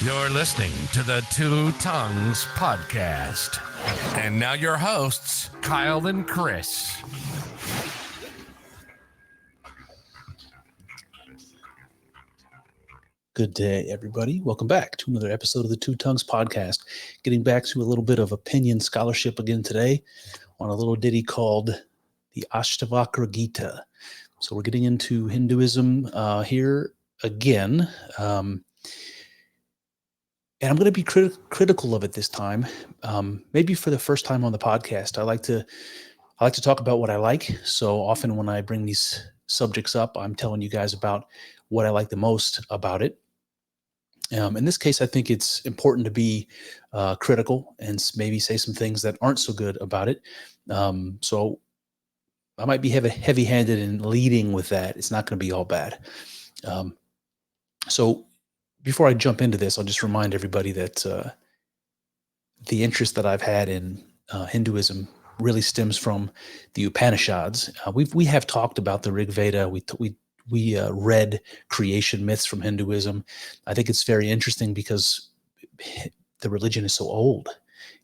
You're listening to the Two Tongues Podcast. And now your hosts, Kyle and Chris. Good day, everybody. Welcome back to another episode of the Two Tongues Podcast. Getting back to a little bit of opinion scholarship again today on a little ditty called the Ashtavakra Gita. So we're getting into Hinduism here again. And I'm going to be critical of it this time. Maybe for the first time on the podcast, I like to talk about what I like. So often when I bring these subjects up, I'm telling you guys about what I like the most about it. In this case, I think it's important to be critical and maybe say some things that aren't so good about it. So I might be heavy-handed in leading with that. It's not going to be all bad. So before I jump into this, I'll just remind everybody that the interest that I've had in Hinduism really stems from the Upanishads. We have talked about the Rig Veda. We read creation myths from Hinduism. I think it's very interesting because the religion is so old.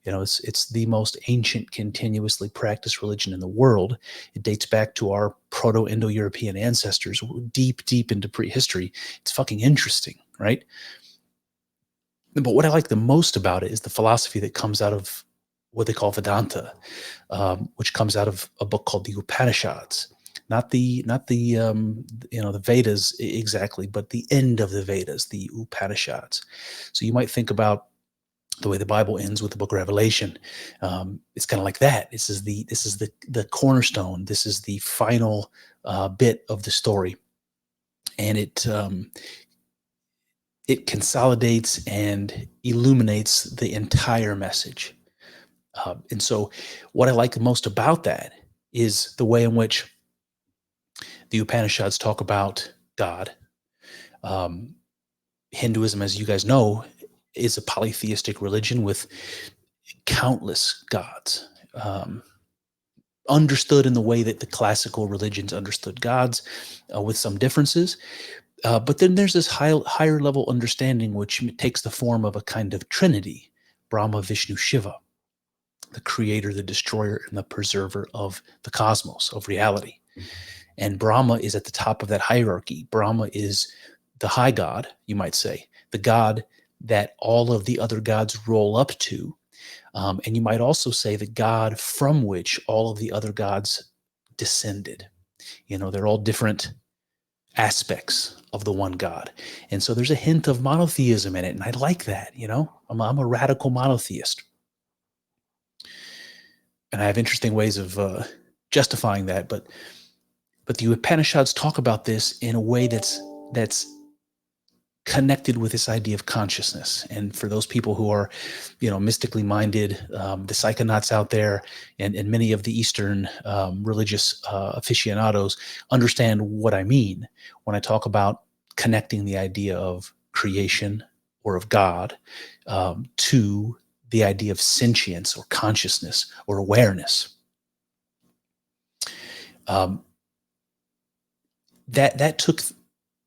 You know, it's the most ancient, continuously practiced religion in the world. It dates back to our Proto-Indo-European ancestors, deep into prehistory. It's fucking interesting, right? But what I like the most about it is the philosophy that comes out of what they call Vedanta, which comes out of a book called the Upanishads. Not the Vedas exactly, but the end of the Vedas, the Upanishads. So you might think about the way the Bible ends with the book of Revelation. It's kind of like that. This is the cornerstone. This is the final bit of the story, and it consolidates and illuminates the entire message. And so what I like most about that is the way in which the Upanishads talk about God. Hinduism, as you guys know, is a polytheistic religion with countless gods, understood in the way that the classical religions understood gods, with some differences. But then there's this higher level understanding which takes the form of a kind of trinity: Brahma, Vishnu, Shiva, the creator, the destroyer, and the preserver of the cosmos, of reality. And Brahma is at the top of that hierarchy. Brahma is the high god, you might say, the god that all of the other gods roll up to. And you might also say the god from which all of the other gods descended. You know, they're all different aspects of the one God. And so there's a hint of monotheism in it. And I like that, you know, I'm a radical monotheist. And I have interesting ways of justifying that. But the Upanishads talk about this in a way that's connected with this idea of consciousness. And for those people who are, you know, mystically minded, the psychonauts out there, and many of the Eastern religious aficionados understand what I mean when I talk about connecting the idea of creation or of God to the idea of sentience or consciousness or awareness.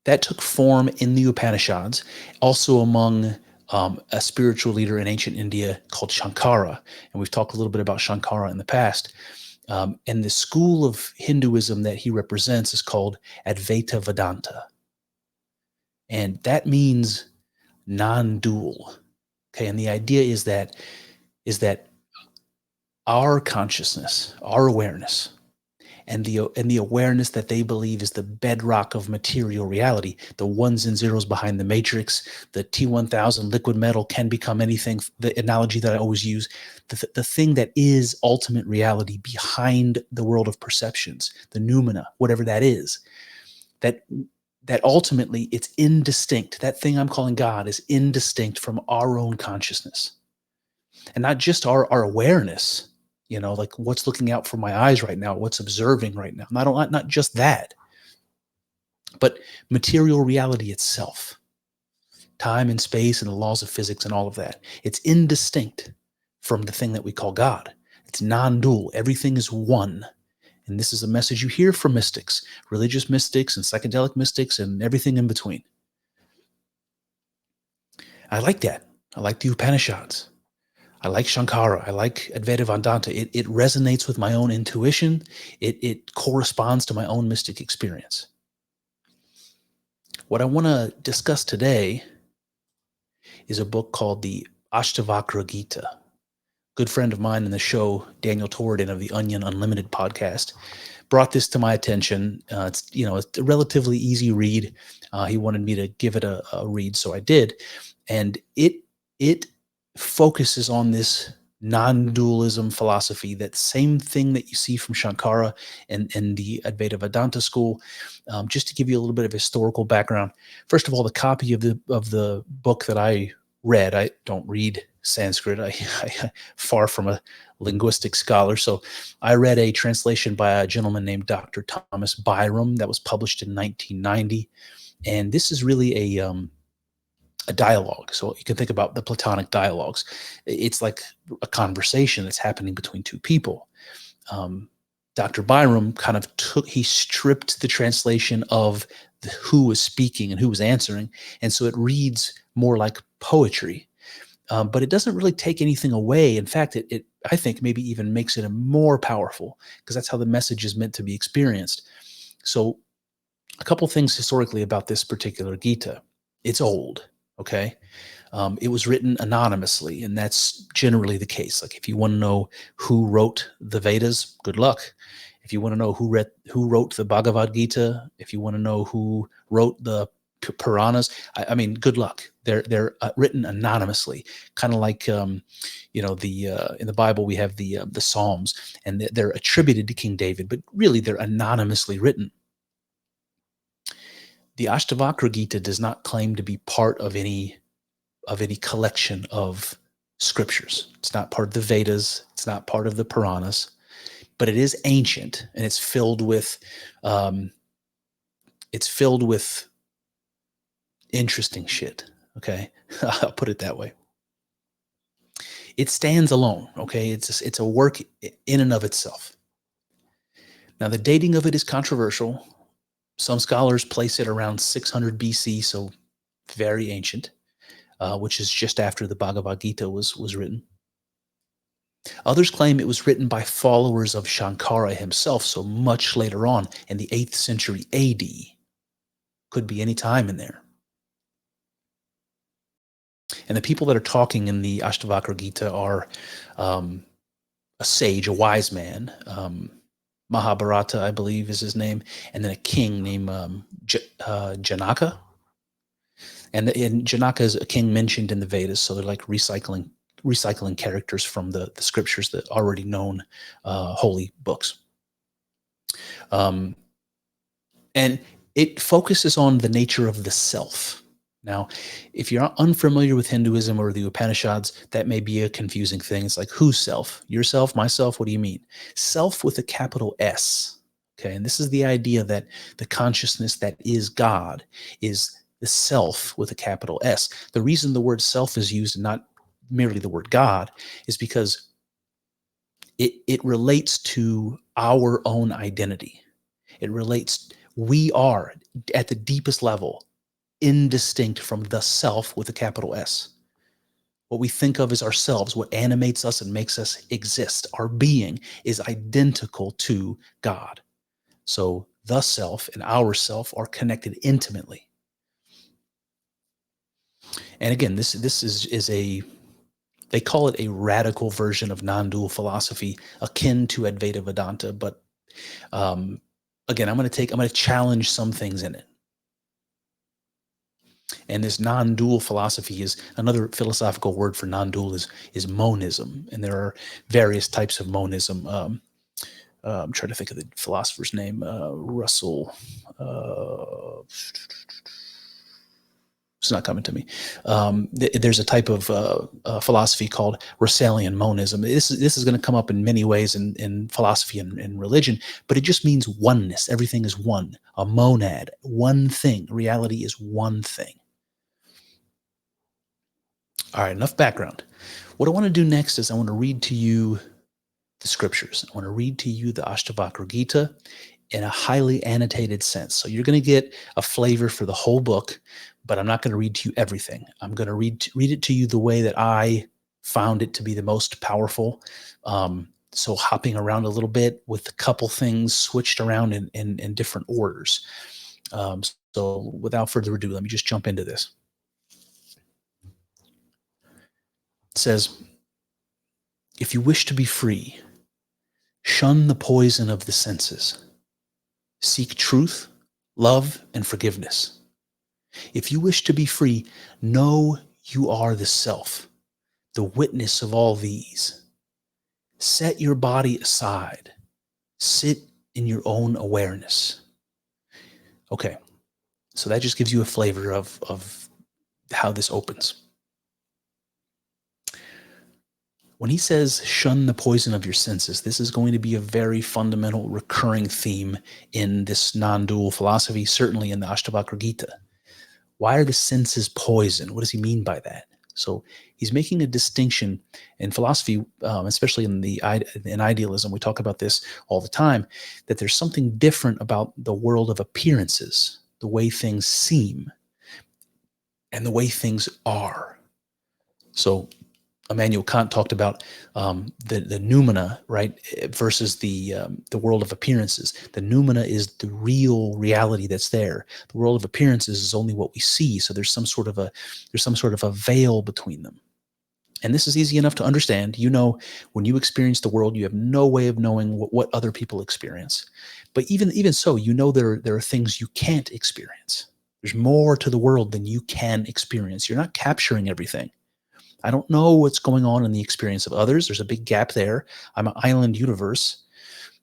That took form in the Upanishads, also among a spiritual leader in ancient India called Shankara. And we've talked a little bit about Shankara in the past. And the school of Hinduism that he represents is called Advaita Vedanta. And that means non-dual. Okay, and the idea is that our consciousness, our awareness, and the awareness that they believe is the bedrock of material reality, the ones and zeros behind the matrix, the T1000 liquid metal can become anything, the analogy that I always use, the thing that is ultimate reality behind the world of perceptions, the noumena, whatever that is, that ultimately it's indistinct. That thing I'm calling God is indistinct from our own consciousness. And not just our awareness, you know, like what's looking out from my eyes right now, what's observing right now. Not just that, but material reality itself, time and space and the laws of physics and all of that. It's indistinct from the thing that we call God. It's non-dual. Everything is one. And this is a message you hear from mystics, religious mystics and psychedelic mystics and everything in between. I like that. I like the Upanishads. I like Shankara. I like Advaita Vedanta. It resonates with my own intuition. It corresponds to my own mystic experience. What I want to discuss today is a book called the Ashtavakra Gita. Good friend of mine in the show, Daniel Torridon of the Onion Unlimited podcast, brought this to my attention. It's a relatively easy read. He wanted me to give it a read, so I did, and it focuses on this non-dualism philosophy, that same thing that you see from Shankara and the Advaita Vedanta school. Just to give you a little bit of historical background, first of all, the copy of the book that I read, I don't read Sanskrit. I far from a linguistic scholar, so I read a translation by a gentleman named Dr. Thomas Byram that was published in 1990, and this is really a dialogue. So you can think about the Platonic dialogues. It's like a conversation that's happening between two people. Dr. Byram he stripped the translation of who was speaking and who was answering, and so it reads more like poetry. But it doesn't really take anything away. In fact, it I think maybe even makes it more powerful, because that's how the message is meant to be experienced. So a couple things historically about this particular Gita. It's old, okay? It was written anonymously, and that's generally the case. Like, if you want to know who wrote the Vedas, good luck. If you want to know who wrote the Bhagavad Gita, if you want to know who wrote the Puranas, I mean, good luck. They're written anonymously, kind of like in the Bible we have the Psalms, and they're attributed to King David, but really they're anonymously written. The Ashtavakra Gita does not claim to be part of any collection of scriptures. It's not part of the Vedas. It's not part of the Puranas, but it is ancient, and it's filled with interesting shit. Okay, I'll put it that way. It stands alone. Okay, it's a work in and of itself. Now, the dating of it is controversial. Some scholars place it around 600 BC, so very ancient, which is just after the Bhagavad Gita was written. Others claim it was written by followers of Shankara himself, so much later on in the 8th century AD. Could be any time in there. And the people that are talking in the Ashtavakra Gita are a sage, a wise man, Mahabharata, I believe is his name, and then a king named Janaka. And Janaka is a king mentioned in the Vedas, so they're like recycling characters from the scriptures, the already known holy books. And it focuses on the nature of the self. Now, if you're unfamiliar with Hinduism or the Upanishads, that may be a confusing thing. It's like, whose self? Yourself? Myself? What do you mean? Self with a capital S. Okay, and this is the idea that the consciousness that is God is the self with a capital S. The reason the word self is used and not merely the word God is because it relates to our own identity. It relates, we are at the deepest level indistinct from the self with a capital S. What we think of as ourselves, what animates us and makes us exist, our being is identical to God. So the self and our self are connected intimately. And again, this is they call it a radical version of non-dual philosophy, akin to Advaita Vedanta. But again, I'm going to challenge some things in it. And this non-dual philosophy is another philosophical word for non-dual is monism. And there are various types of monism. I'm trying to think of the philosopher's name, Russell. It's not coming to me. There's a type of philosophy called Russellian monism. This is going to come up in many ways in philosophy and religion, but it just means oneness. Everything is one, a monad, one thing. Reality is one thing. All right, enough background. What I want to do next is I want to read to you the scriptures. I want to read to you the Ashtavakra Gita in a highly annotated sense. So you're going to get a flavor for the whole book, but I'm not going to read to you everything. I'm going to read it to you the way that I found it to be the most powerful. So hopping around a little bit with a couple things switched around in different orders. So without further ado, let me just jump into this. It says, if you wish to be free, shun the poison of the senses. Seek truth, love, and forgiveness. If you wish to be free, know you are the self, the witness of all these. Set your body aside. Sit in your own awareness. Okay, so that just gives you a flavor of how this opens. When he says, shun the poison of your senses, this is going to be a very fundamental recurring theme in this non-dual philosophy, certainly in the Ashtavakra Gita. Why are the senses poison? What does he mean by that? So he's making a distinction in philosophy, especially in idealism. We talk about this all the time, that there's something different about the world of appearances, the way things seem, and the way things are. So Immanuel Kant talked about the noumena, right, versus the world of appearances. The noumena is the real reality that's there. The world of appearances is only what we see. So there's some sort of a veil between them. And this is easy enough to understand. You know, when you experience the world, you have no way of knowing what other people experience. But even so, you know there are things you can't experience. There's more to the world than you can experience. You're not capturing everything. I don't know what's going on in the experience of others. There's a big gap there. I'm an island universe.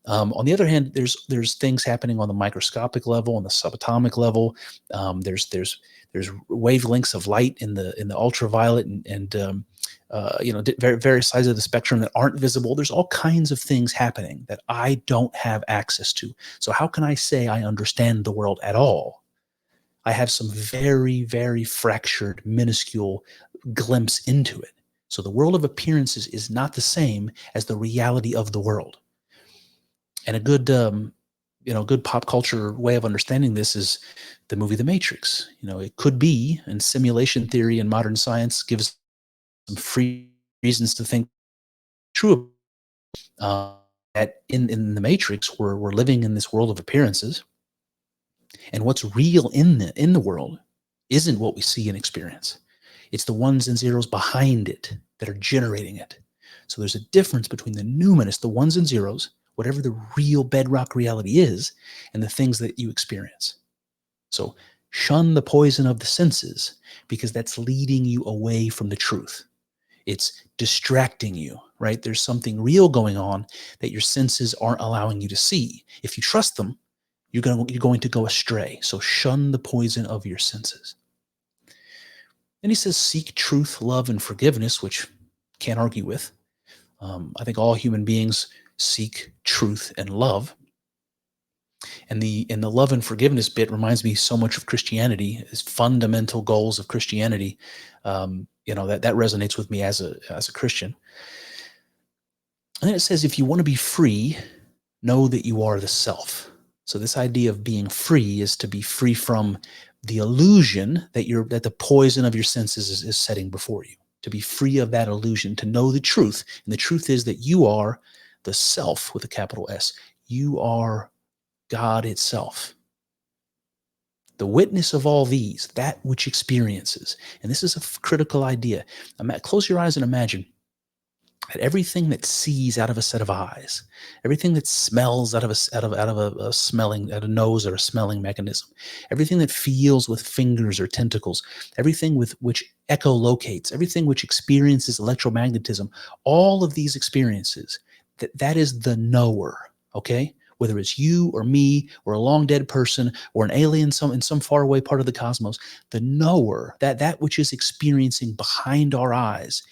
On the other hand, there's things happening on the microscopic level, on the subatomic level. There's wavelengths of light in the ultraviolet and various sides of the spectrum that aren't visible. There's all kinds of things happening that I don't have access to. So how can I say I understand the world at all? I have some very, very fractured, minuscule glimpse into it. So the world of appearances is not the same as the reality of the world. And a good pop culture way of understanding this is the movie The Matrix. It could be, and simulation theory and modern science gives some free reasons to think true. That in the Matrix, we're living in this world of appearances, and what's real in the world isn't what we see and experience. It's the ones and zeros behind it that are generating it. So there's a difference between the numinous, the ones and zeros, whatever the real bedrock reality is, and the things that you experience. So shun the poison of the senses, because that's leading you away from the truth. It's distracting you, right? There's something real going on that your senses aren't allowing you to see. If you trust them, you're going to go astray. So shun the poison of your senses. Then he says, seek truth, love, and forgiveness, which can't argue with. I think all human beings seek truth and love. And the love and forgiveness bit reminds me so much of Christianity, as fundamental goals of Christianity. That resonates with me as a Christian. And then it says, if you want to be free, know that you are the self. So this idea of being free is to be free from the illusion that the poison of your senses is setting before you. To be free of that illusion, to know the truth. And the truth is that you are the self with a capital S. You are God itself. The witness of all these, that which experiences. And this is a critical idea. Close your eyes and imagine that everything that sees out of a set of eyes, everything that smells out of a nose or a smelling mechanism, everything that feels with fingers or tentacles, everything with which echolocates, everything which experiences electromagnetism, all of these experiences, that is the knower, okay? Whether it's you or me or a long dead person or an alien in some faraway part of the cosmos, the knower, that which is experiencing behind our eyes,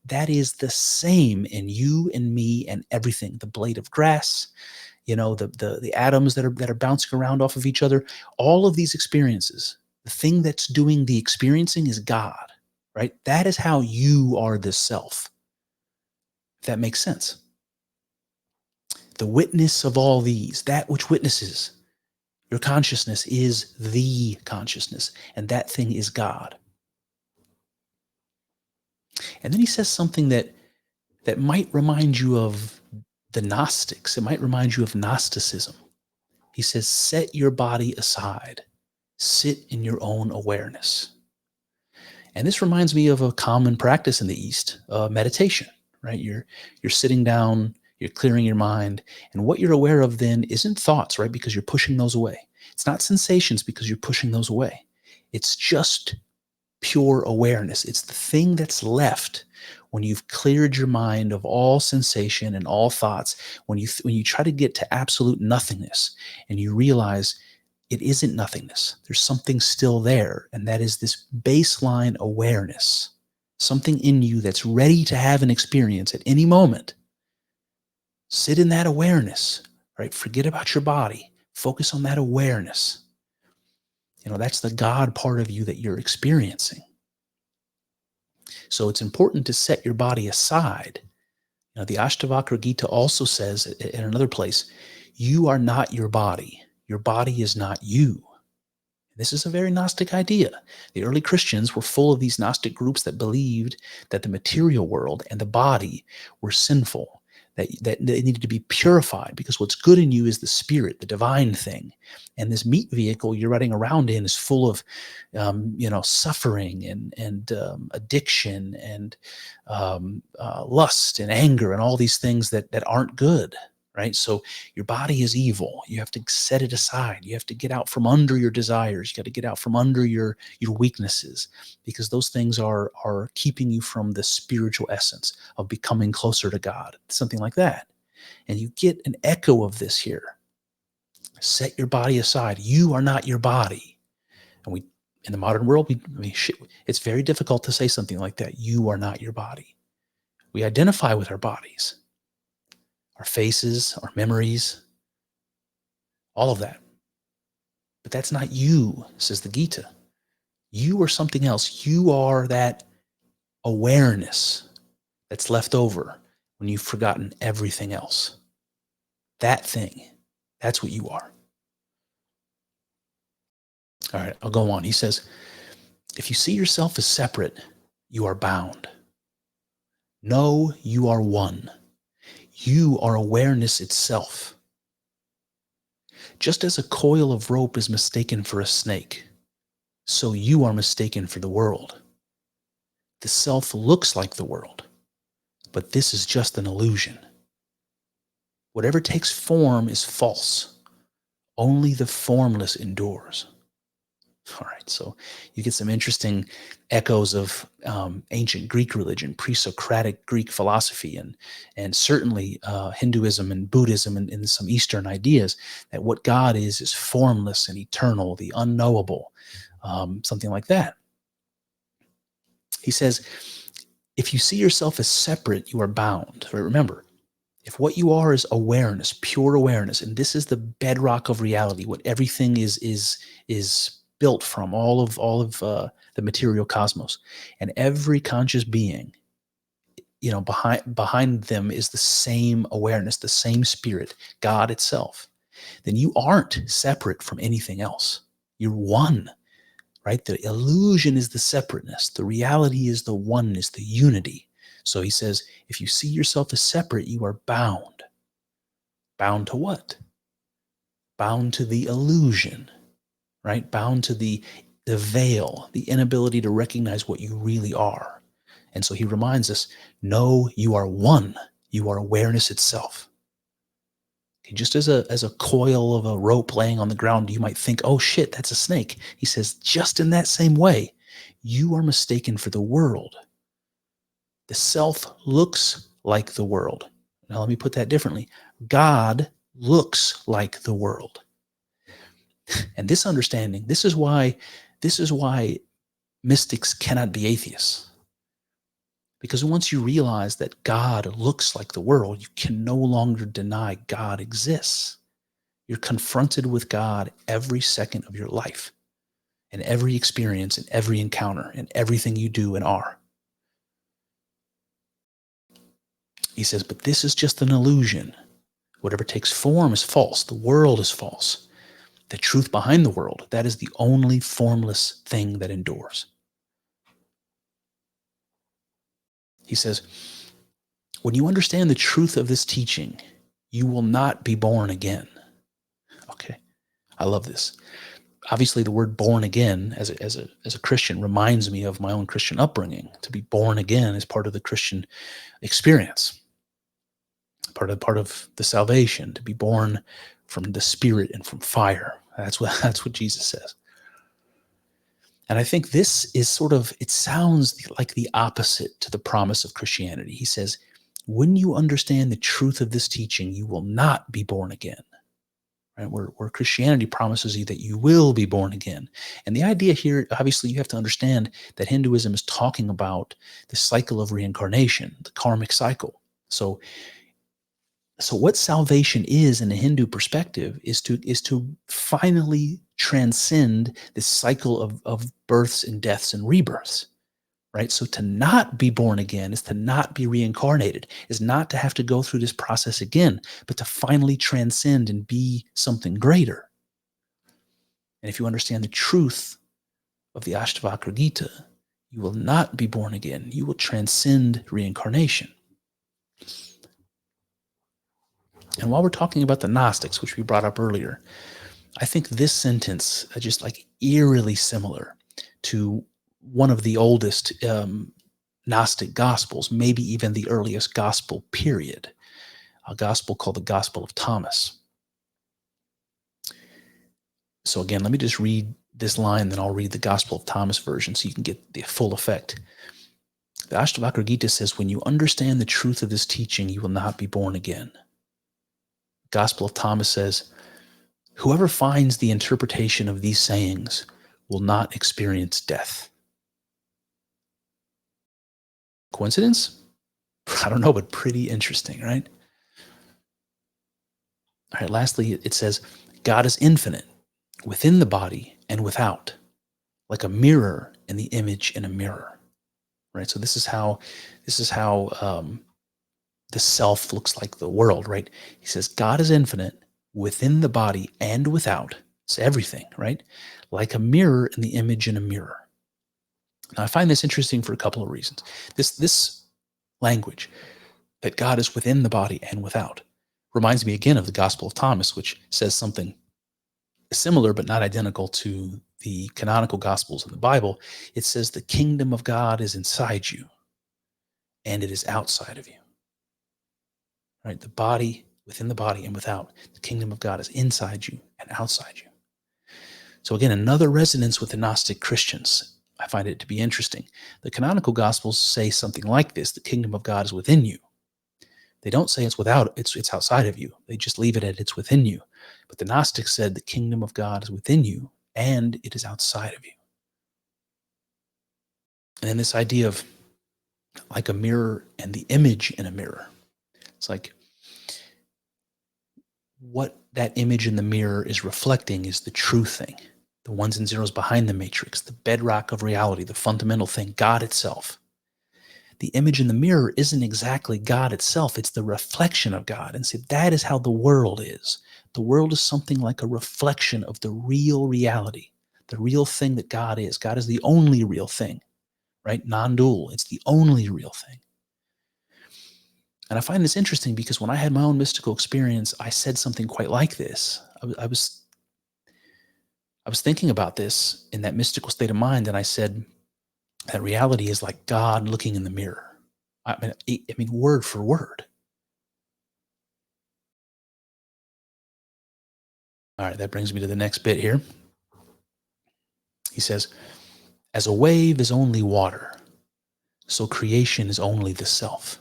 that is the same in you and me and everything. The blade of grass, the atoms that are bouncing around off of each other, all of these experiences, the thing that's doing the experiencing is God, right? That is how you are the self. If that makes sense. The witness of all these, that which witnesses. Your consciousness is the consciousness, and that thing is God. And then he says something that might remind you of the Gnostics. It might remind you of Gnosticism. He says, set your body aside. Sit in your own awareness. And this reminds me of a common practice in the East, meditation, right? You're sitting down, you're clearing your mind, and what you're aware of then isn't thoughts, right? Because you're pushing those away. It's not sensations because you're pushing those away. It's just pure awareness. It's the thing that's left when you've cleared your mind of all sensation and all thoughts, when you try to get to absolute nothingness and you realize it isn't nothingness. There's something still there, and that is this baseline awareness, something in you that's ready to have an experience at any moment. Sit in that awareness, right? Forget about your body. Focus on that awareness. That's the God part of you that you're experiencing. So it's important to set your body aside. The Ashtavakra Gita also says in another place, you are not your body. Your body is not you. This is a very Gnostic idea. The early Christians were full of these Gnostic groups that believed that the material world and the body were sinful, that they needed to be purified because what's good in you is the spirit, the divine thing. And this meat vehicle you're riding around in is full of, suffering and addiction and lust and anger and all these things that aren't good. Right? So your body is evil. You have to set it aside. You have to get out from under your desires. You got to get out from under your weaknesses, because those things are keeping you from the spiritual essence of becoming closer to God, something like that. And you get an echo of this here. Set your body aside. You are not your body. And in the modern world, it's very difficult to say something like that. You are not your body. We identify with our bodies. Our faces, our memories, all of that. But that's not you, says the Gita. You are something else. You are that awareness that's left over when you've forgotten everything else. That thing, that's what you are. All right, I'll go on. He says, if you see yourself as separate, you are bound. No, you are one. You are awareness itself. Just as a coil of rope is mistaken for a snake, so you are mistaken for the world. The self looks like the world, but this is just an illusion. Whatever takes form is false. Only the formless endures. All right, so you get some interesting echoes of ancient Greek religion, pre-Socratic Greek philosophy, and certainly Hinduism and Buddhism and some Eastern ideas that what God is formless and eternal, the unknowable, something like that. He says, if you see yourself as separate, you are bound. Right? Remember, if what you are is awareness, pure awareness, and this is the bedrock of reality, what everything is built from, all of the material cosmos, and every conscious being, behind them is the same awareness, the same spirit, God itself, then you aren't separate from anything else. You're one, right? The illusion is the separateness. The reality is the oneness, the unity. So he says, if you see yourself as separate, you are bound. Bound to what? Bound to the illusion. Right? Bound to the veil, the inability to recognize what you really are. And so he reminds us, no, you are one. You are awareness itself. Okay, just as a coil of a rope laying on the ground, you might think, oh shit, that's a snake. He says, just in that same way, you are mistaken for the world. The self looks like the world. Now let me put that differently. God looks like the world. And this understanding, this is why mystics cannot be atheists. Because once you realize that God looks like the world, you can no longer deny God exists. You're confronted with God every second of your life, and every experience, and every encounter, and everything you do and are. He says, but this is just an illusion. Whatever takes form is false. The world is false. The truth behind the world, that is the only formless thing that endures. He says, when you understand the truth of this teaching, you will not be born again. Okay, I love this. Obviously, the word born again as a Christian reminds me of my own Christian upbringing. To be born again is part of the Christian experience, part of the salvation, to be born from the Spirit and from fire. That's what Jesus says. And I think this is it sounds like the opposite to the promise of Christianity. He says, when you understand the truth of this teaching, you will not be born again. Right? Where Christianity promises you that you will be born again. And the idea here, obviously, you have to understand that Hinduism is talking about the cycle of reincarnation, the karmic cycle. So what salvation is in a Hindu perspective is to finally transcend this cycle of births and deaths and rebirths. Right? So to not be born again is to not be reincarnated, is not to have to go through this process again, but to finally transcend and be something greater. And if you understand the truth of the Ashtavakra Gita, you will not be born again. You will transcend reincarnation. And while we're talking about the Gnostics, which we brought up earlier, I think this sentence is just like eerily similar to one of the oldest Gnostic Gospels, maybe even the earliest Gospel period, a Gospel called the Gospel of Thomas. So again, let me just read this line, then I'll read the Gospel of Thomas version so you can get the full effect. The Ashtavakra Gita says, when you understand the truth of this teaching, you will not be born again. Gospel of Thomas says, whoever finds the interpretation of these sayings will not experience death. Coincidence? I don't know, but pretty interesting, right? All right, lastly, it says, God is infinite, within the body and without, like a mirror in the image in a mirror. Right? So this is how the self looks like the world, right? He says, God is infinite, within the body and without. It's everything, right? Like a mirror in the image in a mirror. Now, I find this interesting for a couple of reasons. This language, that God is within the body and without, reminds me again of the Gospel of Thomas, which says something similar but not identical to the canonical Gospels in the Bible. It says the kingdom of God is inside you and it is outside of you. Right? The body, within the body and without. The kingdom of God is inside you and outside you. So again, another resonance with the Gnostic Christians. I find it to be interesting. The canonical Gospels say something like this: the kingdom of God is within you. They don't say it's outside of you. They just leave it at it's within you. But the Gnostics said the kingdom of God is within you and it is outside of you. And then this idea of like a mirror and the image in a mirror. It's like what that image in the mirror is reflecting is the true thing. The ones and zeros behind the matrix, the bedrock of reality, the fundamental thing, God itself. The image in the mirror isn't exactly God itself. It's the reflection of God. And see, that is how the world is. The world is something like a reflection of the real reality, the real thing that God is. God is the only real thing, right? Non-dual. It's the only real thing. And I find this interesting because when I had my own mystical experience, I said something quite like this. I was thinking about this in that mystical state of mind, and I said that reality is like God looking in the mirror. I mean, word for word. All right, that brings me to the next bit here. He says, as a wave is only water, so creation is only the self.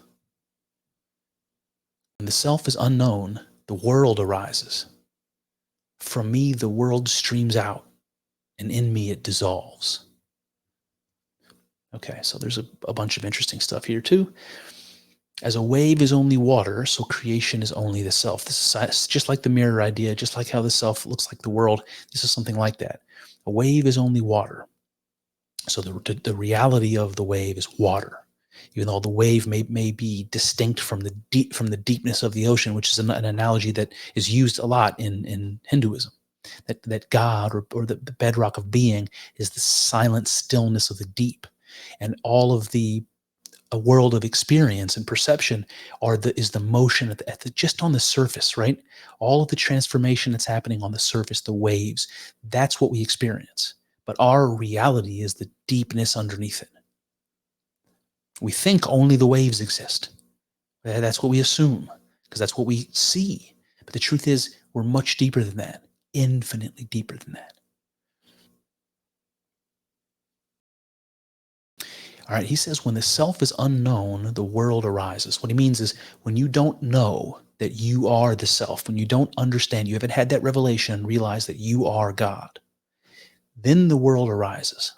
When the self is unknown, the world arises. From me, the world streams out, and in me it dissolves. Okay, so there's a bunch of interesting stuff here too. As a wave is only water, so creation is only the self. This is just like the mirror idea, just like how the self looks like the world. This is something like that. A wave is only water. So the reality of the wave is water. even though the wave may be distinct from the deepness of the ocean, which is an analogy that is used a lot in Hinduism. That God or the bedrock of being is the silent stillness of the deep, and all of a world of experience and perception is the motion just on the surface, right? All of the transformation that's happening on the surface, the waves, that's what we experience. But our reality is the deepness underneath it. We think only the waves exist. That's what we assume, because that's what we see. But the truth is, we're much deeper than that, infinitely deeper than that. All right, he says, when the self is unknown, the world arises. What he means is when you don't know that you are the self, when you don't understand, you haven't had that revelation and realize that you are God, then the world arises.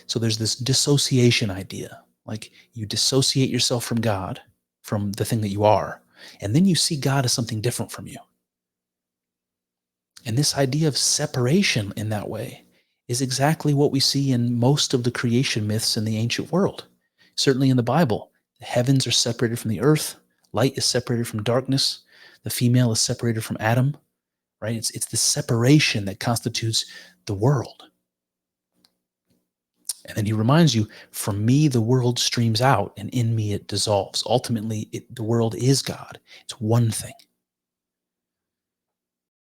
So there's this dissociation idea, like you dissociate yourself from God, from the thing that you are, and then you see God as something different from you. And this idea of separation in that way is exactly what we see in most of the creation myths in the ancient world. Certainly in the Bible, the heavens are separated from the earth, light is separated from darkness, the female is separated from Adam, right? It's the separation that constitutes the world. And then he reminds you, from me the world streams out, and in me it dissolves. Ultimately, the world is God. It's one thing.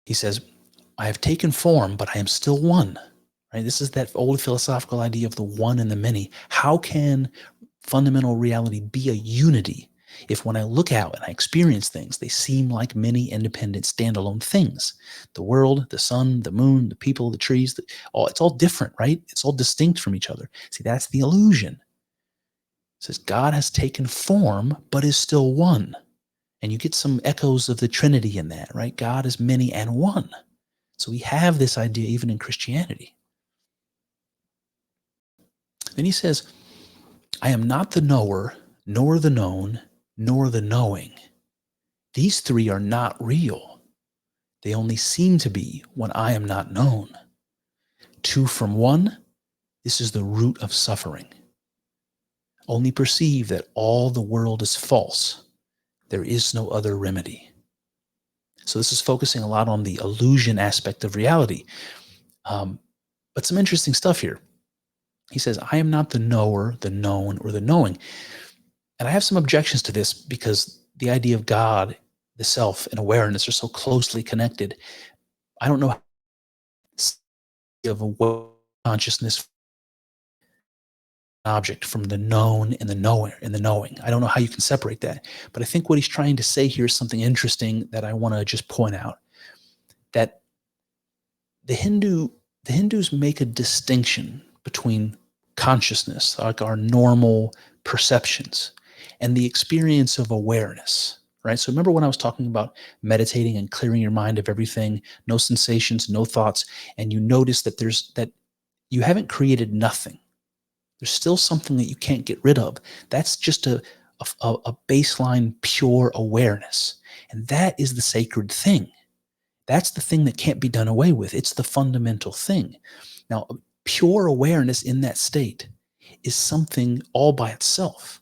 He says, I have taken form, but I am still one. Right? This is that old philosophical idea of the one and the many. How can fundamental reality be a unity if when I look out and I experience things, they seem like many independent standalone things? The world, the sun, the moon, the people, the trees, it's all different, right? It's all distinct from each other. See, that's the illusion. It says God has taken form, but is still one. And you get some echoes of the Trinity in that, right? God is many and one. So we have this idea even in Christianity. Then he says, I am not the knower, nor the known, nor the knowing. These three are not real. They only seem to be when I am not known. Two from one, this is the root of suffering. Only perceive that all the world is false. There is no other remedy. So this is focusing a lot on the illusion aspect of reality. But some interesting stuff here. He says, I am not the knower, the known, or the knowing. And I have some objections to this because the idea of God, the self, and awareness are so closely connected. I don't know how of a consciousness object from the known and the knower and the knowing. I don't know how you can separate that. But I think what he's trying to say here is something interesting that I want to just point out. That the Hindus make a distinction between consciousness, like our normal perceptions, and the experience of awareness, right? So remember when I was talking about meditating and clearing your mind of everything, no sensations, no thoughts, and you notice that that you haven't created nothing. There's still something that you can't get rid of. That's just a baseline pure awareness. And that is the sacred thing. That's the thing that can't be done away with. It's the fundamental thing. Now, pure awareness in that state is something all by itself.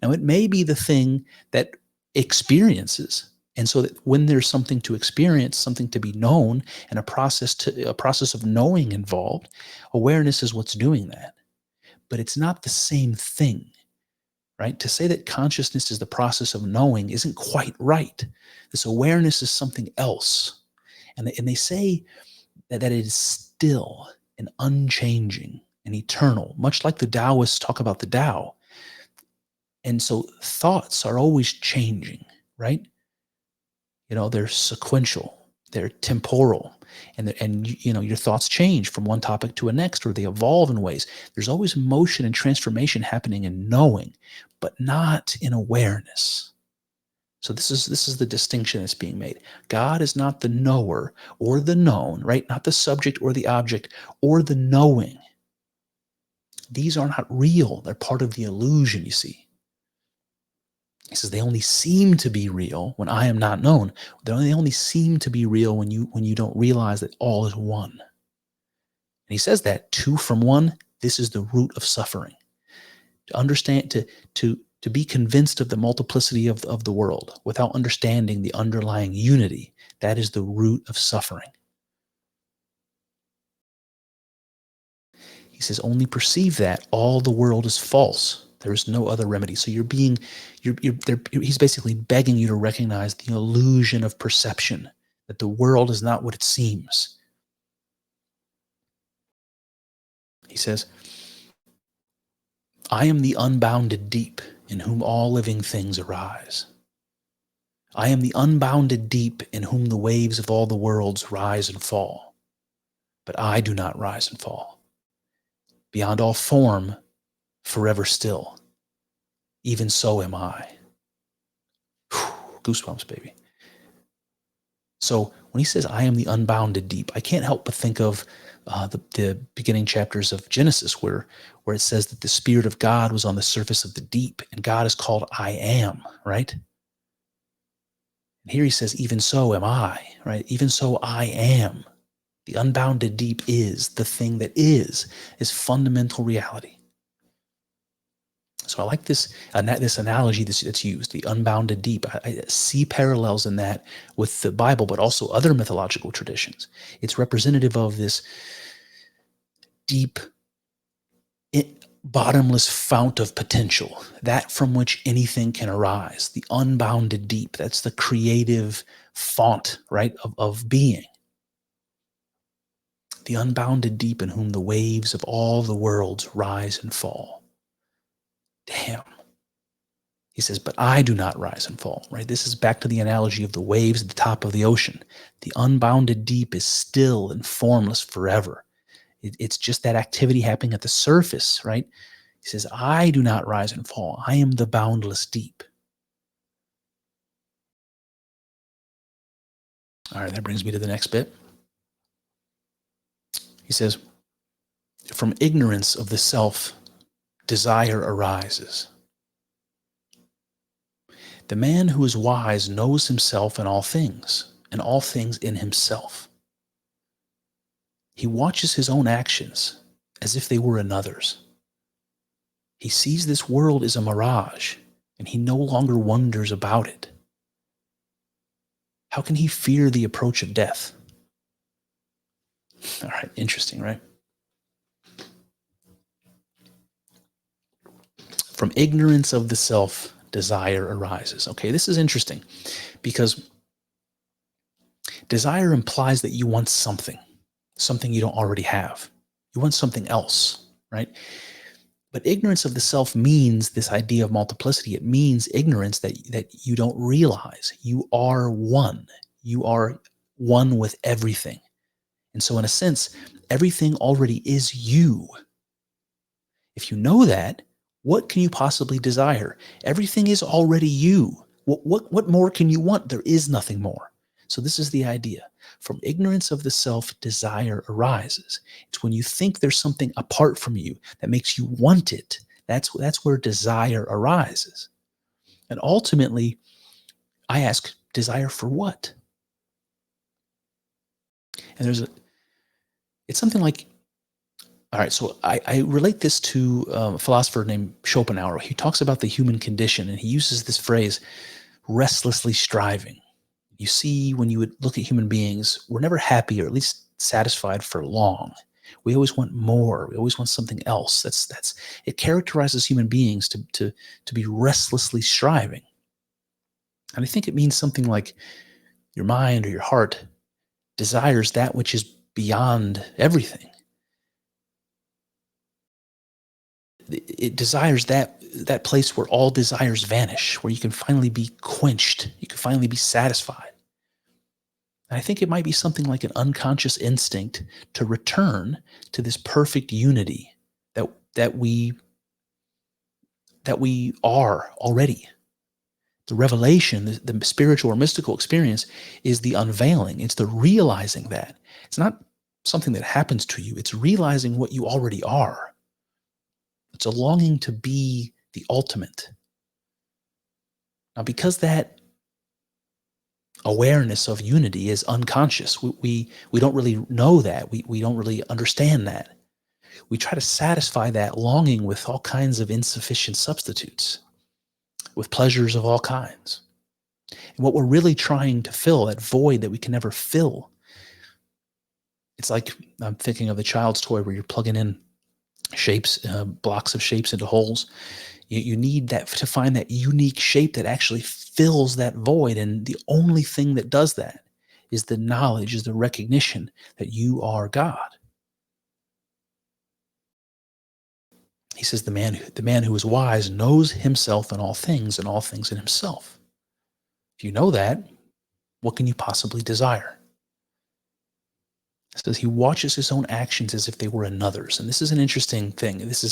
Now, it may be the thing that experiences. And so that when there's something to experience, something to be known, and a process of knowing involved, awareness is what's doing that. But it's not the same thing, right? To say that consciousness is the process of knowing isn't quite right. This awareness is something else. And they say that it is still and unchanging and eternal, much like the Taoists talk about the Tao. And so thoughts are always changing, right? They're sequential, they're temporal, and your thoughts change from one topic to a next, or they evolve in ways. There's always motion and transformation happening in knowing, but not in awareness. So this is the distinction that's being made. God is not the knower or the known, right? Not the subject or the object or the knowing. These are not real. They're part of the illusion, you see. He says they only seem to be real when I am not known. They only seem to be real when you don't realize that all is one. And he says that two from one, this is the root of suffering. To understand, to be convinced of the multiplicity of the world without understanding the underlying unity, that is the root of suffering. He says, only perceive that all the world is false. There is no other remedy. So he's basically begging you to recognize the illusion of perception, that the world is not what it seems. He says, I am the unbounded deep in whom all living things arise. I am the unbounded deep in whom the waves of all the worlds rise and fall. But I do not rise and fall. Beyond all form, forever still. Even so am I. Whew, goosebumps, baby. So when he says, I am the unbounded deep, I can't help but think of the beginning chapters of Genesis where it says that the Spirit of God was on the surface of the deep, and God is called I am, right? And here he says, even so am I, right? Even so I am. The unbounded deep is the thing that is fundamental reality. So I like this analogy that's used, the unbounded deep. I see parallels in that with the Bible, but also other mythological traditions. It's representative of this deep, bottomless fount of potential, that from which anything can arise, the unbounded deep. That's the creative font, right, of being. The unbounded deep in whom the waves of all the worlds rise and fall. Damn. He says, but I do not rise and fall, right? This is back to the analogy of the waves at the top of the ocean. The unbounded deep is still and formless forever. It's just that activity happening at the surface, right? He says, I do not rise and fall. I am the boundless deep. All right, that brings me to the next bit. He says, from ignorance of the self, desire arises. The man who is wise knows himself in all things, and all things in himself. He watches his own actions as if they were another's. He sees this world as a mirage, and he no longer wonders about it. How can he fear the approach of death? All right, interesting, right? From ignorance of the self, desire arises. Okay, this is interesting because desire implies that you want something you don't already have. You want something else, right? But ignorance of the self means this idea of multiplicity. It means ignorance that you don't realize. You are one. You are one with everything. And so in a sense, everything already is you. If you know that, what can you possibly desire? Everything is already you. What more can you want? There is nothing more. So this is the idea. From ignorance of the self, desire arises. It's when you think there's something apart from you that makes you want it. That's where desire arises. And ultimately, I ask, desire for what? And it's something like, all right, so I relate this to a philosopher named Schopenhauer. He talks about the human condition, and he uses this phrase, restlessly striving. You see, when you would look at human beings, we're never happy or at least satisfied for long. We always want more. We always want something else. It characterizes human beings to be restlessly striving. And I think it means something like your mind or your heart desires that which is beyond everything. It desires that place where all desires vanish, where you can finally be quenched, you can finally be satisfied. And I think it might be something like an unconscious instinct to return to this perfect unity that we are already. The revelation, the spiritual or mystical experience is the unveiling. It's the realizing that. It's not something that happens to you. It's realizing what you already are. It's a longing to be the ultimate. Now, because that awareness of unity is unconscious, we don't really know that. We don't really understand that. we try to satisfy that longing with all kinds of insufficient substitutes, with pleasures of all kinds. And what we're really trying to fill, that void that we can never fill, it's like, I'm thinking of the child's toy where you're plugging in shapes, blocks of shapes into holes. You need that to find that unique shape that actually fills that void. And the only thing that does that is the knowledge, is the recognition that you are God. He says the man who is wise knows himself in all things and all things in himself. If you know that, what can you possibly desire? It says he watches his own actions as if they were another's. And this is an interesting thing. This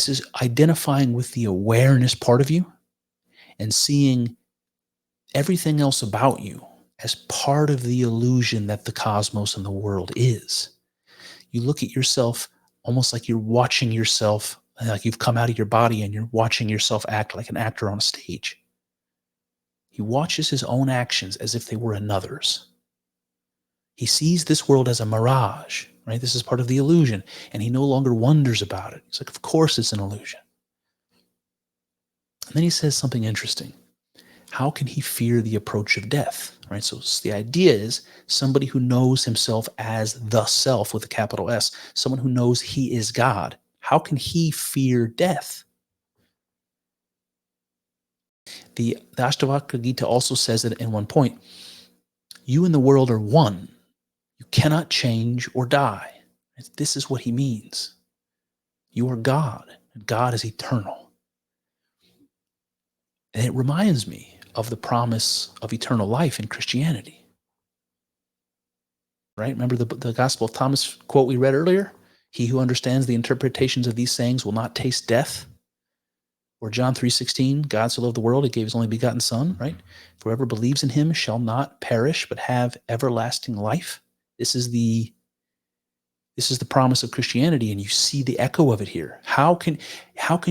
is identifying with the awareness part of you and seeing everything else about you as part of the illusion that the cosmos and the world is. You look at yourself almost like you're watching yourself, like you've come out of your body and you're watching yourself act like an actor on a stage. He watches his own actions as if they were another's. He sees this world as a mirage, right? This is part of the illusion, and he no longer wonders about it. He's like, of course it's an illusion. And then he says something interesting. How can he fear the approach of death, right? So the idea is somebody who knows himself as the self with a capital S, someone who knows he is God. How can he fear death? The Ashtavakra Gita also says it in one point, you and the world are one. You cannot change or die. This is what he means. You are God, and God is eternal. And it reminds me of the promise of eternal life in Christianity. Right? Remember the Gospel of Thomas quote we read earlier? He who understands the interpretations of these sayings will not taste death. Or John 3:16, God so loved the world, he gave his only begotten Son, right? For whoever believes in him shall not perish, but have everlasting life. This is the promise of Christianity, and you see the echo of it here. How can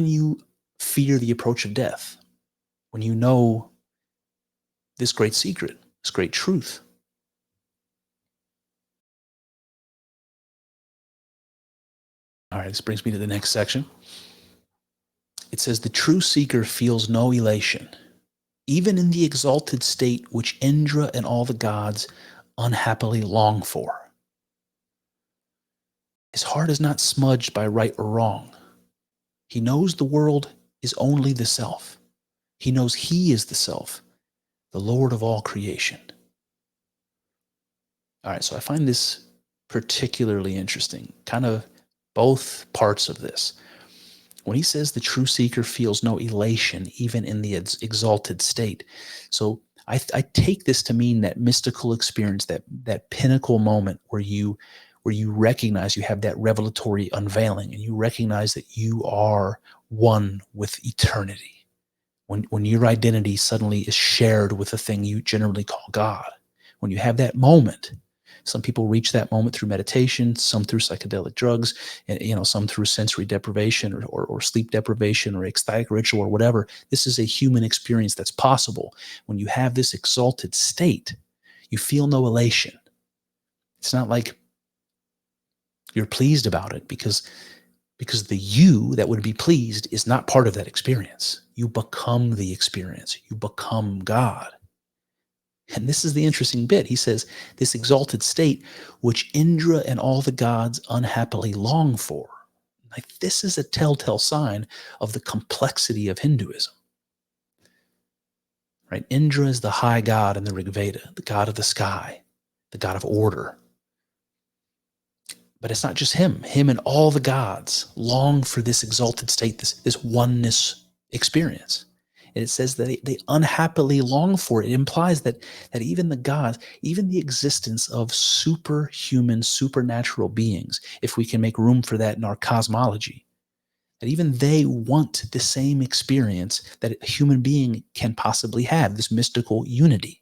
you fear the approach of death when you know this great secret, this great truth? All right, this brings me to the next section. It says, the true seeker feels no elation, even in the exalted state which Indra and all the gods unhappily long for. His heart is not smudged by right or wrong. He knows the world is only the self. He knows he is the self, the Lord of all creation. All right, so I find this particularly interesting, kind of both parts of this. When he says the true seeker feels no elation, even in the exalted state. So I take this to mean that mystical experience, that pinnacle moment where you recognize you have that revelatory unveiling and you recognize that you are one with eternity. When your identity suddenly is shared with the thing you generally call God. When you have that moment, some people reach that moment through meditation, some through psychedelic drugs, and some through sensory deprivation or sleep deprivation or ecstatic ritual or whatever. This is a human experience that's possible. When you have this exalted state, you feel no elation. It's not like you're pleased about it because the you that would be pleased is not part of that experience. You become the experience. You become God. And this is the interesting bit. He says, this exalted state, which Indra and all the gods unhappily long for. Like, this is a telltale sign of the complexity of Hinduism. Right? Indra is the high god in the Rig Veda, the god of the sky, the god of order. But it's not just him. Him and all the gods long for this exalted state, this oneness experience. And it says that they unhappily long for it. It implies that even the gods, even the existence of superhuman, supernatural beings, if we can make room for that in our cosmology, that even they want the same experience that a human being can possibly have, this mystical unity.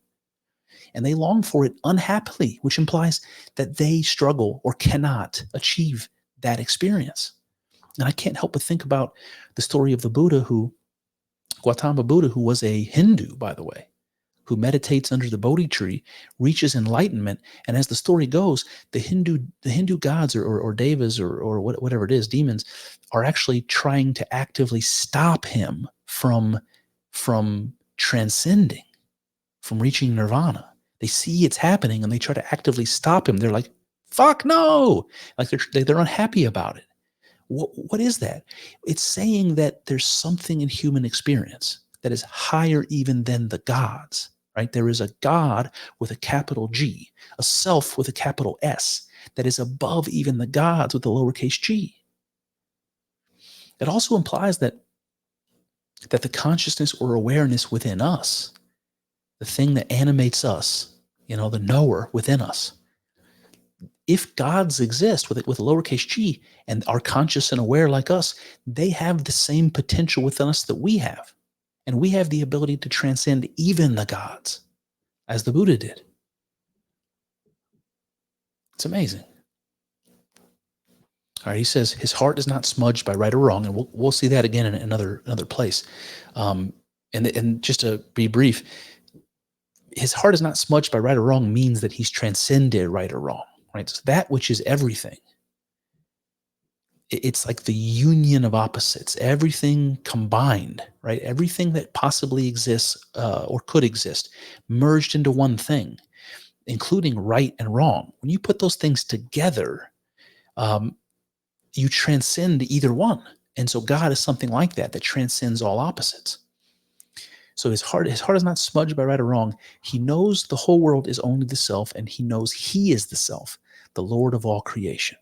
And they long for it unhappily, which implies that they struggle or cannot achieve that experience. And I can't help but think about the story of the Buddha Gautama Buddha, who was a Hindu, by the way, who meditates under the Bodhi tree reaches enlightenment. And as the story goes, the Hindu gods or devas or whatever it is, demons, are actually trying to actively stop him from transcending, from reaching nirvana. They see it's happening and they try to actively stop him. They're like, fuck no! Like they're unhappy about it. What is that? It's saying that there's something in human experience that is higher even than the gods, right? There is a God with a capital G, a self with a capital S, that is above even the gods with a lowercase g. It also implies that the consciousness or awareness within us, the thing that animates us, the knower within us, if gods exist with a lowercase g and are conscious and aware like us, they have the same potential within us that we have. And we have the ability to transcend even the gods, as the Buddha did. It's amazing. All right, he says his heart is not smudged by right or wrong, and we'll see that again in another place. And just to be brief, his heart is not smudged by right or wrong means that he's transcended right or wrong. Right, so that which is everything. It's like the union of opposites, everything combined, right? Everything that possibly exists or could exist, merged into one thing, including right and wrong. When you put those things together, you transcend either one. And so God is something like that transcends all opposites. So his heart is not smudged by right or wrong. He knows the whole world is only the self, and he knows he is the self, the Lord of all creation.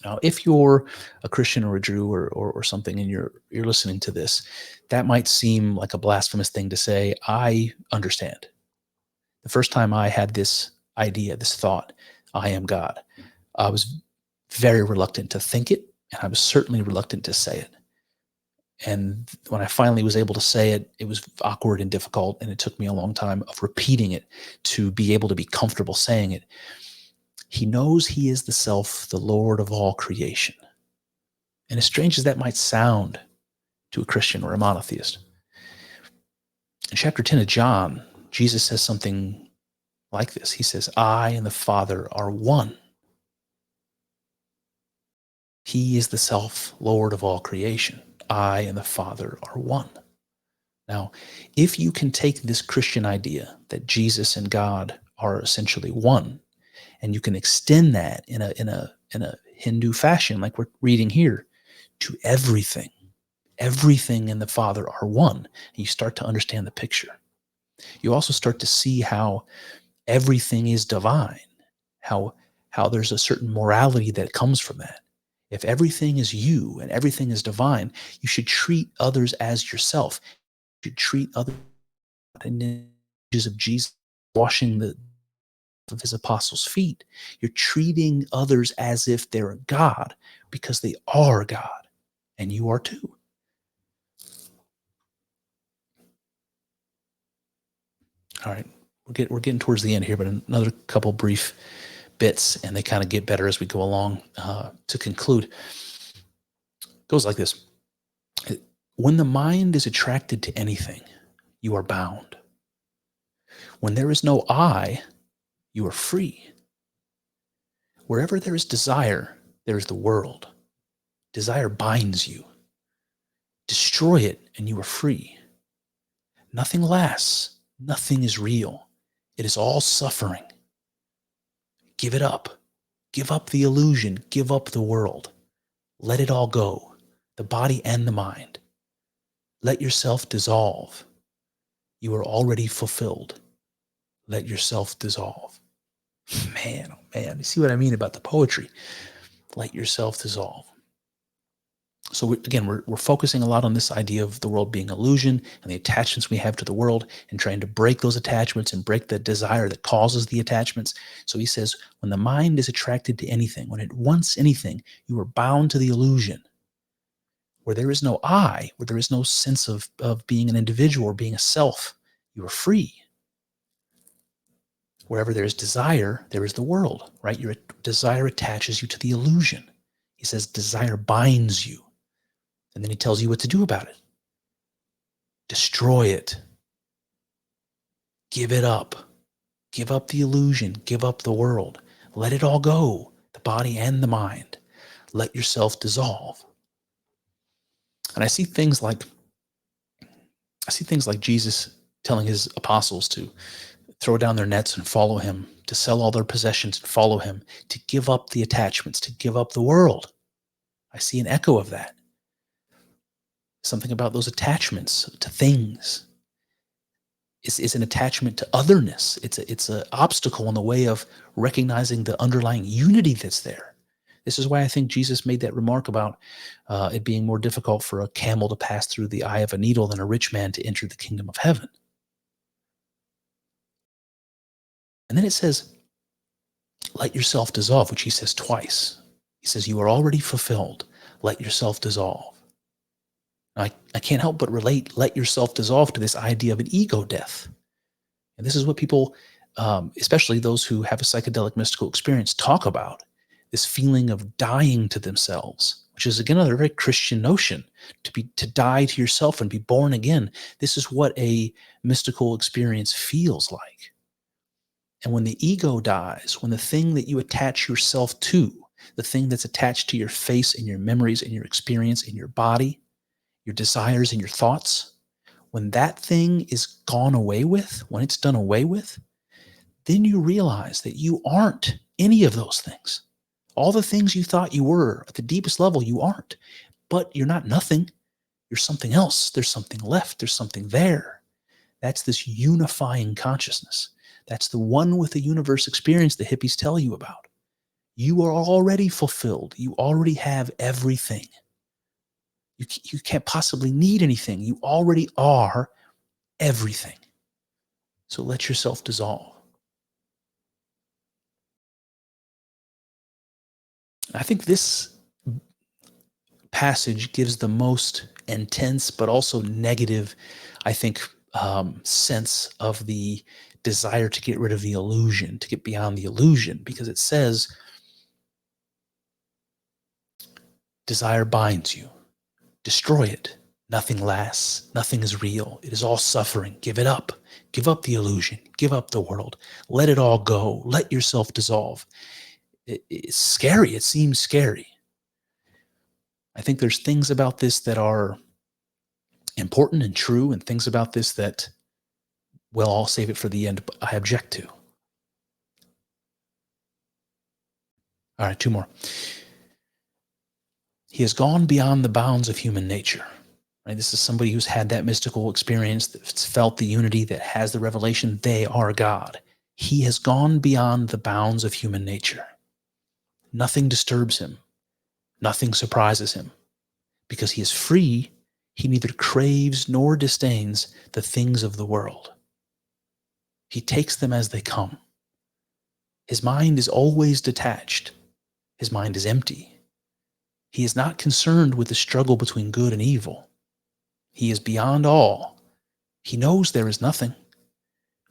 Now, if you're a Christian or a Jew or something, and you're listening to this, that might seem like a blasphemous thing to say. I understand. The first time I had this idea, this thought, I am God, I was very reluctant to think it, and I was certainly reluctant to say it. And when I finally was able to say it, it was awkward and difficult, and it took me a long time of repeating it to be able to be comfortable saying it. He knows he is the self, the Lord of all creation. And as strange as that might sound to a Christian or a monotheist, in chapter 10 of John, Jesus says something like this. He says, I and the Father are one. He is the self, Lord of all creation. I and the Father are one. Now, if you can take this Christian idea that Jesus and God are essentially one, and you can extend that in a Hindu fashion, like we're reading here, to everything in the Father are one, and you start to understand the picture. You also start to see how everything is divine, how there's a certain morality that comes from that. If everything is you and everything is divine, you should treat others as yourself. You should treat others in the images of Jesus washing of his apostles' feet. You're treating others as if they're God, because they are God, and you are too. All right, we're getting towards the end here, but another couple brief bits, and they kind of get better as we go along. To conclude, it goes like this. When the mind is attracted to anything, you are bound. When there is no I, you are free. Wherever there is desire, there is the world. Desire binds you. Destroy it, and you are free. Nothing lasts. Nothing is real. It is all suffering. Give it up. Give up the illusion. Give up the world. Let it all go, the body and the mind. Let yourself dissolve. You are already fulfilled. Let yourself dissolve. Man, oh man, you see what I mean about the poetry? Let yourself dissolve. So we're focusing a lot on this idea of the world being illusion and the attachments we have to the world, and trying to break those attachments and break the desire that causes the attachments. So he says, when the mind is attracted to anything, when it wants anything, you are bound to the illusion. Where there is no I, where there is no sense of being an individual or being a self, you are free. Wherever there is desire, there is the world, right? Your desire attaches you to the illusion. He says desire binds you. And then he tells you what to do about it. Destroy it. Give it up. Give up the illusion. Give up the world. Let it all go, the body and the mind. Let yourself dissolve. And I see things like Jesus telling his apostles to throw down their nets and follow him, to sell all their possessions and follow him, to give up the attachments, to give up the world. I see an echo of that. Something about those attachments to things is an attachment to otherness. It's an obstacle in the way of recognizing the underlying unity that's there. This is why I think Jesus made that remark about it being more difficult for a camel to pass through the eye of a needle than a rich man to enter the kingdom of heaven. And then it says, let yourself dissolve, which he says twice. He says, you are already fulfilled. Let yourself dissolve. I can't help but relate let yourself dissolve to this idea of an ego death. And this is what people, especially those who have a psychedelic mystical experience, talk about. This feeling of dying to themselves, which is, again, another very Christian notion, to die to yourself and be born again. This is what a mystical experience feels like. And when the ego dies, when the thing that you attach yourself to, the thing that's attached to your face and your memories and your experience in your body, your desires and your thoughts, when that thing is gone away with, when it's done away with, then you realize that you aren't any of those things. All the things you thought you were, at the deepest level, you aren't. But you're not nothing. You're something else. There's something left. There's something there. That's this unifying consciousness. That's the one with the universe experience the hippies tell you about. You are already fulfilled. You already have everything. You can't possibly need anything. You already are everything. So let yourself dissolve. I think this passage gives the most intense but also negative, I think, sense of the desire to get rid of the illusion, to get beyond the illusion, because it says, desire binds you. Destroy it. Nothing lasts. Nothing is real. It is all suffering. Give it up. Give up the illusion. Give up the world. Let it all go. Let yourself dissolve. It's scary. It seems scary. I think there's things about this that are important and true, and things about this that, well, I'll save it for the end, but I object to. All right, two more. He has gone beyond the bounds of human nature. Right? This is somebody who's had that mystical experience, that's felt the unity, that has the revelation they are God. He has gone beyond the bounds of human nature. Nothing disturbs him. Nothing surprises him. Because he is free, he neither craves nor disdains the things of the world. He takes them as they come. His mind is always detached. His mind is empty. He is not concerned with the struggle between good and evil. He is beyond all. He knows there is nothing.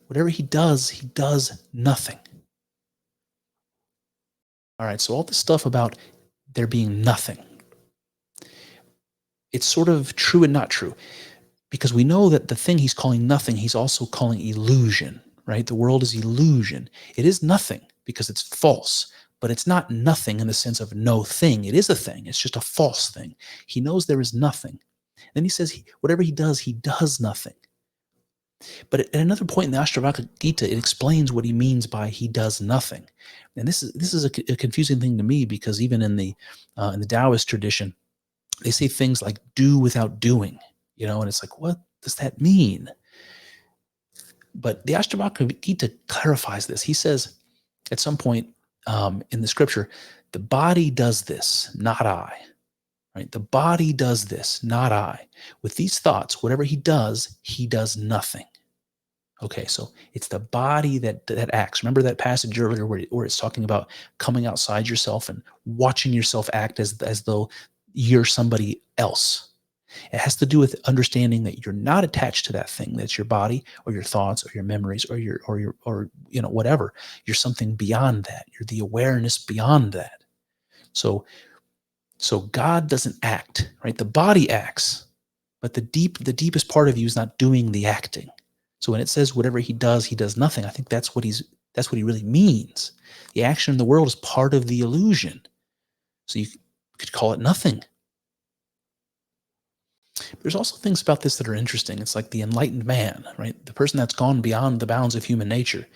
Whatever he does nothing. All right, so all this stuff about there being nothing, it's sort of true and not true, because we know that the thing he's calling nothing, he's also calling illusion, right? The world is illusion. It is nothing because it's false. But it's not nothing in the sense of no thing. It is a thing. It's just a false thing. He knows there is nothing. Then he says whatever he does nothing. But at another point in the Ashtavakra Gita, it explains what he means by he does nothing. And this is a confusing thing to me, because even in the Taoist tradition, they say things like do without doing, and it's like, what does that mean? But the Ashtavakra Gita clarifies this. He says at some point, in the scripture, the body does this, not I. Right? The body does this, not I. With these thoughts, whatever he does nothing. Okay, so it's the body that acts. Remember that passage earlier where it's talking about coming outside yourself and watching yourself act as though you're somebody else. It has to do with understanding that you're not attached to that thing that's your body or your thoughts or your memories or your whatever. You're something beyond that. You're the awareness beyond that. So God doesn't act, right? The body acts, but the deepest part of you is not doing the acting. So when it says whatever he does nothing, I think that's what he really means. The action in the world is part of the illusion. So you could call it nothing. There's also things about this that are interesting. It's like the enlightened man, right? The person that's gone beyond the bounds of human nature.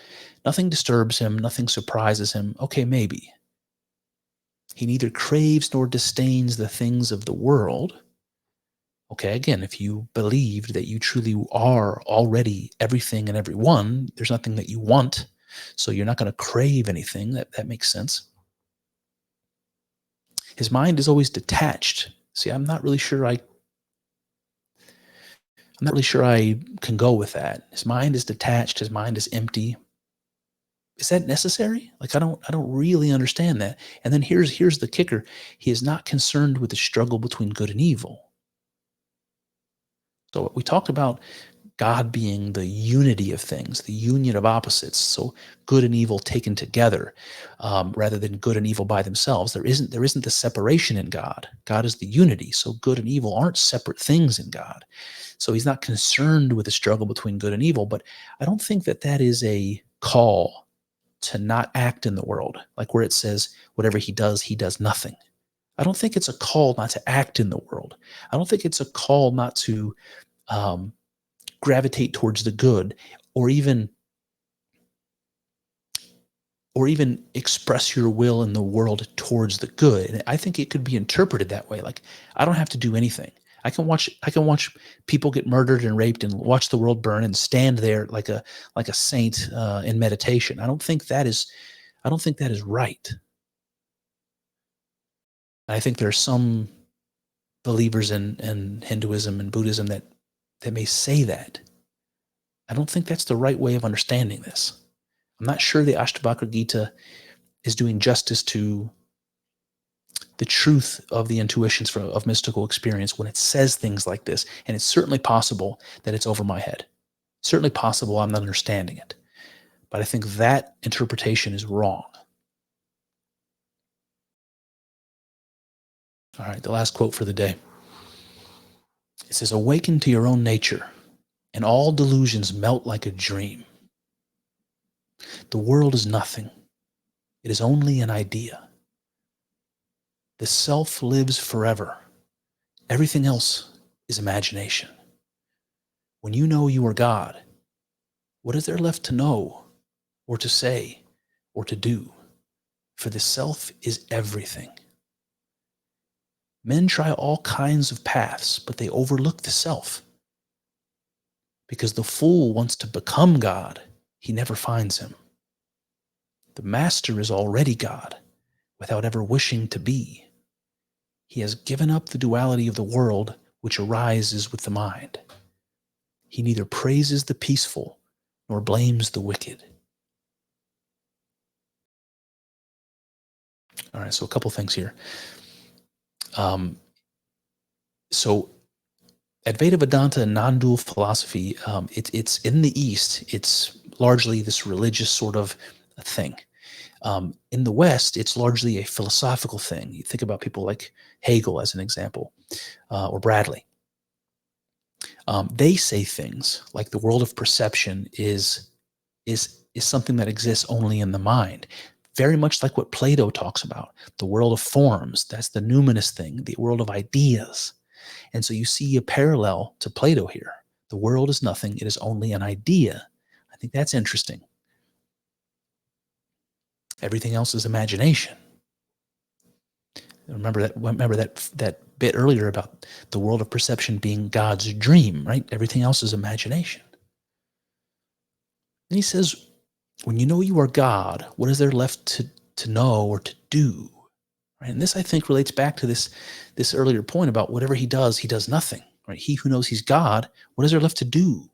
Nothing disturbs him, nothing surprises him. Okay, maybe. He neither craves nor disdains the things of the world. Okay, again, if you believed that you truly are already everything and everyone, there's nothing that you want, so you're not going to crave anything. That makes sense. His mind is always detached. See, I'm not really sure I can go with that. His mind is detached. His mind is empty. Is that necessary? Like, I don't really understand that. And then here's the kicker. He is not concerned with the struggle between good and evil. So we talked about God being the unity of things, the union of opposites. So good and evil taken together, rather than good and evil by themselves. There isn't the separation in God. God is the unity. So good and evil aren't separate things in God. So he's not concerned with the struggle between good and evil. But I don't think that is a call to not act in the world, like where it says whatever he does nothing. I don't think it's a call not to act in the world. I don't think it's a call not to gravitate towards the good, or even express your will in the world towards the good. And I think it could be interpreted that way. Like, I don't have to do anything. I can watch people get murdered and raped and watch the world burn and stand there like a saint in meditation. I don't think that is right. I think there are some believers in Hinduism and Buddhism that may say that. I don't think that's the right way of understanding this. I'm not sure the Ashtavakra Gita is doing justice to the truth of the intuitions of mystical experience when it says things like this. And it's certainly possible that it's over my head. Certainly possible I'm not understanding it. But I think that interpretation is wrong. All right, the last quote for the day. It says, "Awaken to your own nature, and all delusions melt like a dream. The world is nothing. It is only an idea. The self lives forever. Everything else is imagination. When you know you are God, what is there left to know, or to say, or to do? For the self is everything. Men try all kinds of paths, but they overlook the self. Because the fool wants to become God, he never finds him. The master is already God, without ever wishing to be. He has given up the duality of the world, which arises with the mind. He neither praises the peaceful, nor blames the wicked." All right, so a couple things here. So Advaita Vedanta and non-dual philosophy, it's in the East, it's largely this religious sort of thing. In the West, it's largely a philosophical thing. You think about people like Hegel as an example, or Bradley. They say things like the world of perception is something that exists only in the mind. Very much like what Plato talks about, the world of forms, that's the numinous thing, the world of ideas. And so you see a parallel to Plato here. The world is nothing, it is only an idea. I think that's interesting. Everything else is imagination. Remember that bit earlier about the world of perception being God's dream, right? Everything else is imagination. Then he says, when you know you are God, what is there left to know or to do? Right? And this, I think, relates back to this earlier point about whatever he does nothing. Right? He who knows he's God, what is there left to do?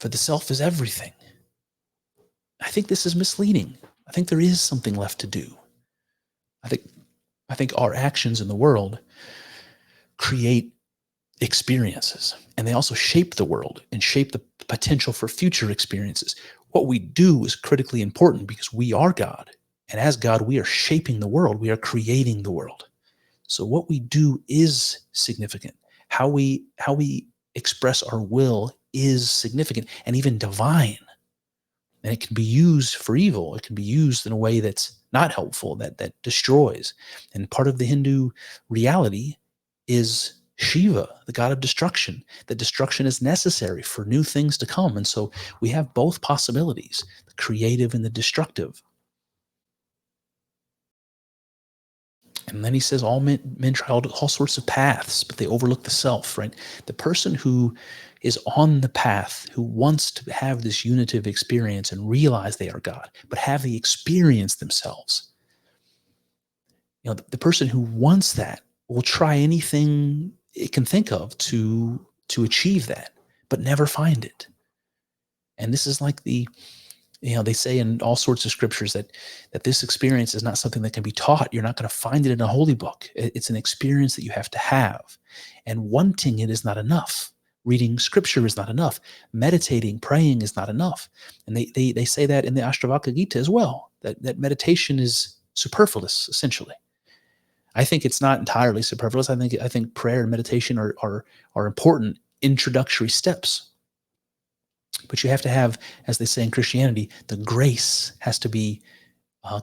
For the self is everything. I think this is misleading. I think there is something left to do. I think our actions in the world create experiences, and they also shape the world and shape the potential for future experiences. What we do is critically important because we are God. And as God, we are shaping the world. We are creating the world. So what we do is significant. How we express our will is significant and even divine. And it can be used for evil. It can be used in a way that's not helpful, that destroys. And part of the Hindu reality is Shiva, the god of destruction. That destruction is necessary for new things to come. And so we have both possibilities, the creative and the destructive. And then he says all men try all sorts of paths, but they overlook the self, right? The person who is on the path, who wants to have this unitive experience and realize they are God, but have the experience themselves. The person who wants that will try anything it can think of to achieve that, but never find it. And this is like they say in all sorts of scriptures that this experience is not something that can be taught. You're not going to find it in a holy book. It's an experience that you have to have. And wanting it is not enough. Reading scripture is not enough. Meditating, praying is not enough. And they say that in the Ashtavakra Gita as well, that meditation is superfluous, essentially. I think it's not entirely superfluous. I think prayer and meditation are important introductory steps. But you have to have, as they say in Christianity, the grace has to be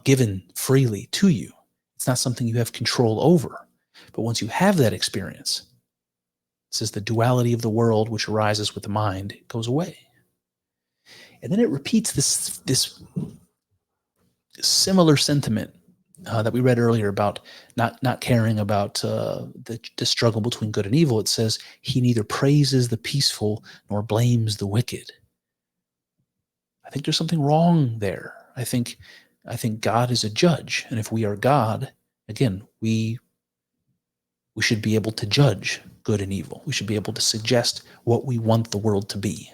given freely to you. It's not something you have control over. But once you have that experience, it says the duality of the world which arises with the mind goes away. And then it repeats this similar sentiment that we read earlier about not caring about the struggle between good and evil. It says, he neither praises the peaceful nor blames the wicked. I think there's something wrong there. I think God is a judge, and if we are God, again, we should be able to judge good and evil. We should be able to suggest what we want the world to be.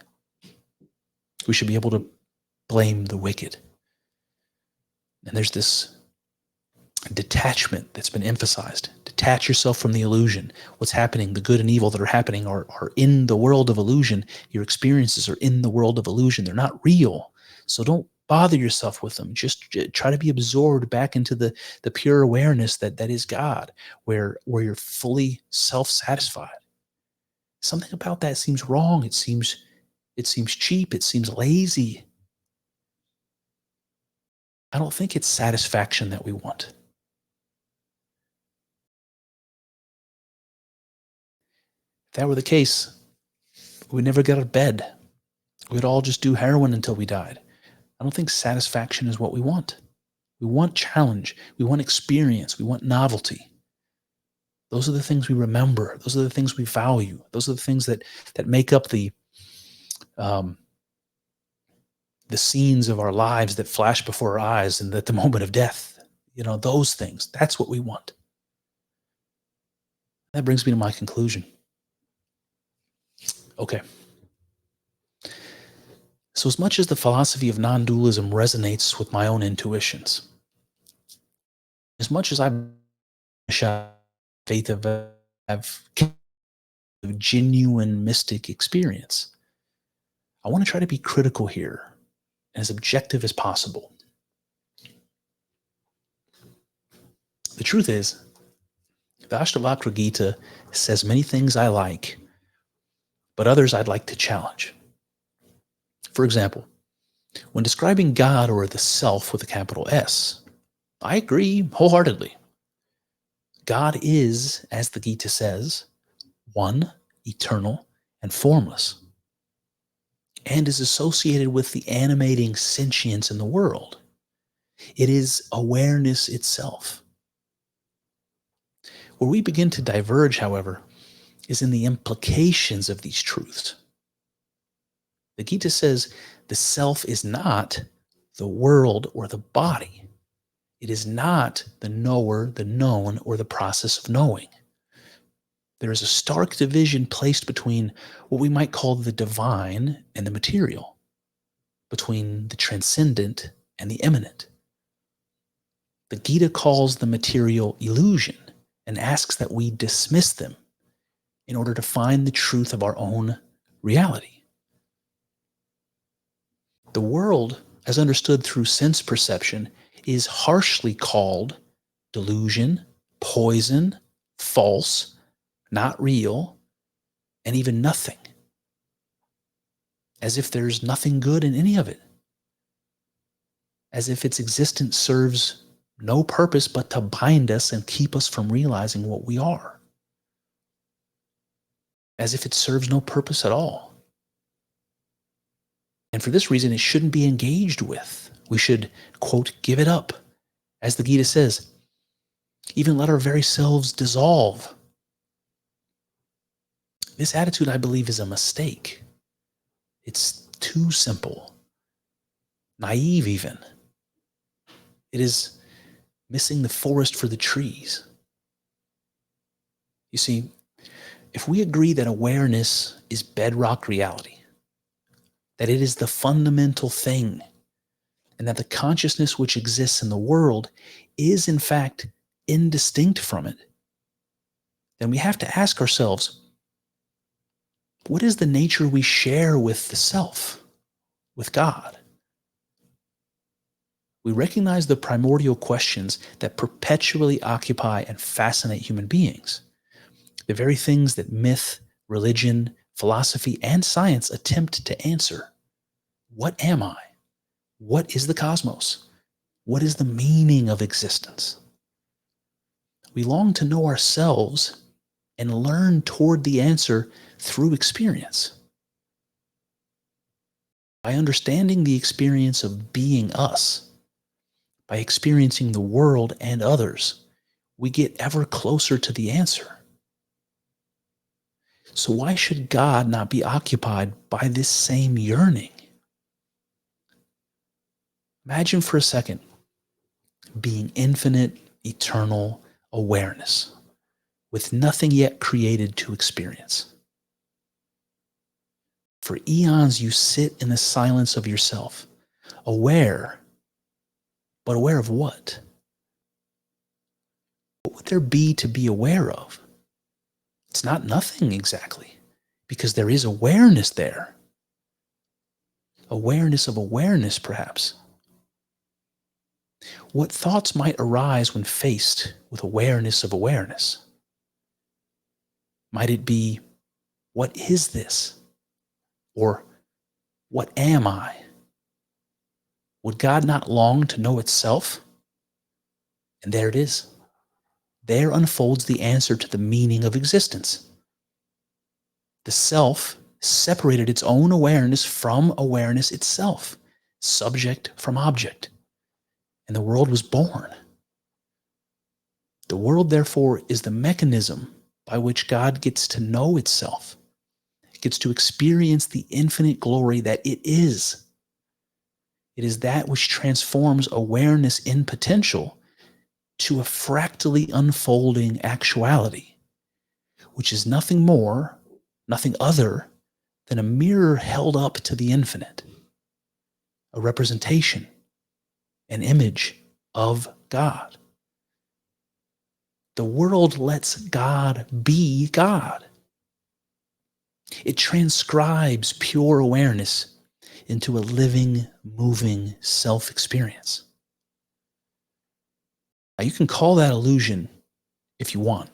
We should be able to blame the wicked. And there's this detachment that's been emphasized. Detach yourself from the illusion. What's happening, the good and evil that are happening are in the world of illusion. Your experiences are in the world of illusion. They're not real. So don't bother yourself with them. Just try to be absorbed back into the pure awareness that is God, where you're fully self-satisfied. Something about that seems wrong. It seems cheap. It seems lazy. I don't think it's satisfaction that we want. If that were the case, we'd never get out of bed. We'd all just do heroin until we died. I don't think satisfaction is what we want. We want challenge. We want experience. We want novelty. Those are the things we remember. Those are the things we value. Those are the things that make up the scenes of our lives that flash before our eyes and at the moment of death. Those things. That's what we want. That brings me to my conclusion. Okay. So as much as the philosophy of non-dualism resonates with my own intuitions, as much as I've faith of a genuine mystic experience, I want to try to be critical here and as objective as possible. The truth is, the Ashtavakra Gita says many things I like, but others I'd like to challenge. For example, when describing God or the self with a capital S, I agree wholeheartedly. God is, as the Gita says, one, eternal, and formless, and is associated with the animating sentience in the world. It is awareness itself. Where we begin to diverge, however, is in the implications of these truths. The Gita says the self is not the world or the body. It is not the knower, the known, or the process of knowing. There is a stark division placed between what we might call the divine and the material, between the transcendent and the immanent. The Gita calls the material illusion and asks that we dismiss them in order to find the truth of our own reality. The world, as understood through sense perception, is harshly called delusion, poison, false, not real, and even nothing. as if there's nothing good in any of it, as if its existence serves no purpose but to bind us and keep us from realizing what we are, as if it serves no purpose at all. And for this reason, it shouldn't be engaged with. We should, quote, give it up. As the Gita says, even let our very selves dissolve. This attitude, I believe, is a mistake. It's too simple, naive even. It is missing the forest for the trees. You see, if we agree that awareness is bedrock reality, that it is the fundamental thing, and that the consciousness which exists in the world is in fact indistinct from it, then we have to ask ourselves, what is the nature we share with the self, with God? We recognize the primordial questions that perpetually occupy and fascinate human beings, the very things that myth, religion, philosophy, and science attempt to answer. What am I? What is the cosmos? What is the meaning of existence? We long to know ourselves and learn toward the answer through experience. By understanding the experience of being us, by experiencing the world and others, we get ever closer to the answer. So why should God not be occupied by this same yearning? Imagine for a second being infinite, eternal awareness with nothing yet created to experience. For eons you sit in the silence of yourself, aware, but aware of what? What would there be to be aware of? It's not nothing exactly, because there is awareness there. Awareness of awareness, perhaps. What thoughts might arise when faced with awareness of awareness? Might it be, what is this? Or, what am I? Would God not long to know itself? And there it is. There unfolds the answer to the meaning of existence. The self separated its own awareness from awareness itself, subject from object. And the world was born. The world, therefore, is the mechanism by which God gets to know itself. It gets to experience the infinite glory that it is. It is that which transforms awareness in potential to a fractally unfolding actuality, which is nothing more, nothing other than a mirror held up to the infinite, a representation, an image of God. The world lets God be God. It transcribes pure awareness into a living, moving self-experience. Now, you can call that illusion if you want,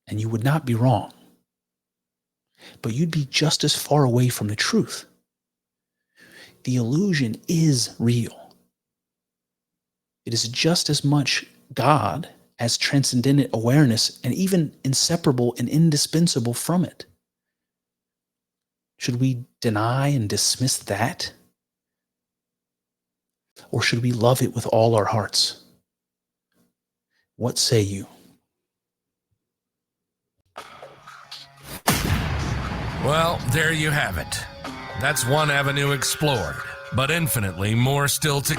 and you would not be wrong. But you'd be just as far away from the truth. The illusion is real. It is just as much God as transcendent awareness, and even inseparable and indispensable from it. Should we deny and dismiss that? Or should we love it with all our hearts? What say you? Well, there you have it. That's one avenue explored, but infinitely more still to